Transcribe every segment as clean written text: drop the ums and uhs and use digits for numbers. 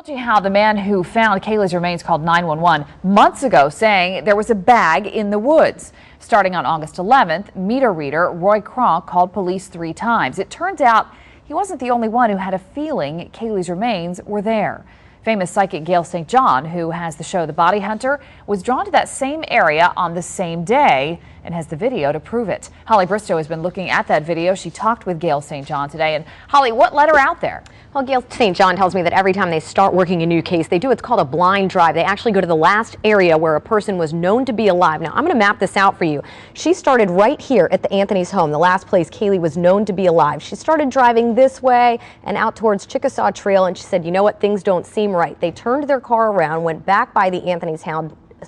You how the man who found Caylee's remains called 911 months ago, saying there was a bag in the woods. Starting on August 11th, meter reader Roy Kronk called police 3 times. It turns out he wasn't the only one who had a feeling Caylee's remains were there. Famous psychic Gail St. John, who has the show The Body Hunter, was drawn to that same area on the same day and has the video to prove it. Holly Bristow has been looking at that video. She talked with Gail St. John today. And Holly, what led her out there? Well, Gail St. John tells me that every time they start working a new case, they do what's called a blind drive. They actually go to the last area where a person was known to be alive. Now, I'm going to map this out for you. She started right here at the Anthony's home, the last place Caylee was known to be alive. She started driving this way and out towards Chickasaw Trail, and she said, you know what, things don't seem right. They turned their car around, went back by the Anthony's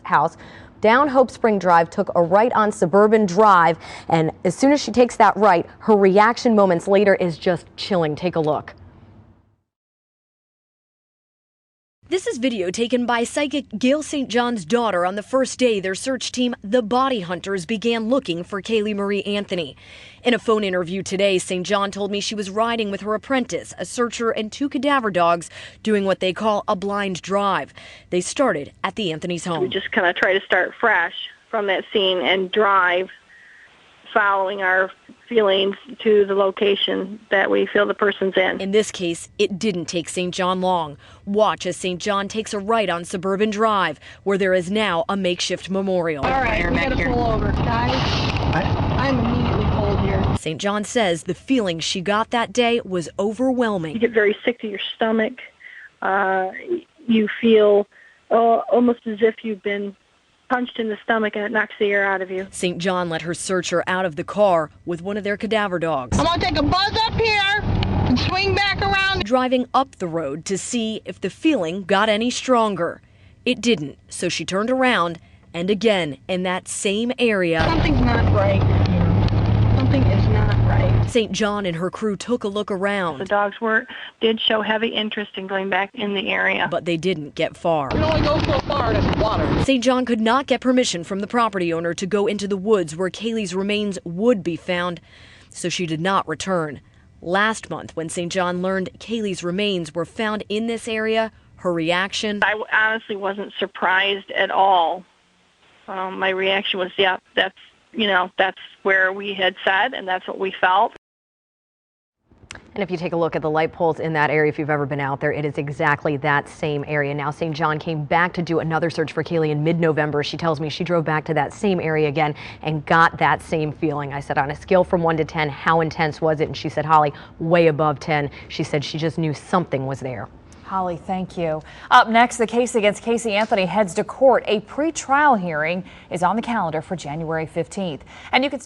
house, down Hope Spring Drive, took a right on Suburban Drive, and as soon as she takes that right, her reaction moments later is just chilling. Take a look. This is video taken by psychic Gail St. John's daughter on the first day their search team, the Body Hunters, began looking for Caylee Marie Anthony. In a phone interview today, St. John told me she was riding with her apprentice, a searcher, and 2 cadaver dogs, doing what they call a blind drive. They started at the Anthony's home. We just kind of try to start fresh from that scene and drive, following our feelings to the location that we feel the person's in. In this case, it didn't take St. John long. Watch as St. John takes a right on Suburban Drive, where there is now a makeshift memorial. All right, we gotta pull over, guys. I'm immediately cold here. St. John says the feeling she got that day was overwhelming. You get very sick to your stomach. You feel almost as if you've been punched in the stomach and it knocks the air out of you. St. John let her searcher out of the car with one of their cadaver dogs. I'm gonna take a buzz up here and swing back around. Driving up the road to see if the feeling got any stronger. It didn't, so she turned around and again in that same area. Something's not right here. Something is not right. St. John and her crew took a look around. The dogs did show heavy interest in going back in the area. But they didn't get far. You can only go so far, there's water. St. John could not get permission from the property owner to go into the woods where Caylee's remains would be found, so she did not return. Last month, when St. John learned Caylee's remains were found in this area, her reaction... I honestly wasn't surprised at all. My reaction was, yeah, that's where we had said, and that's what we felt. And if you take a look at the light poles in that area, if you've ever been out there, it is exactly that same area. Now, St. John came back to do another search for Caylee in mid-November. She tells me she drove back to that same area again and got that same feeling. I said, on a scale from 1 to 10, how intense was it? And she said, Holly, way above 10. She said she just knew something was there. Holly, thank you. Up next, the case against Caylee Anthony heads to court. A pre-trial hearing is on the calendar for January 15th. And you can stay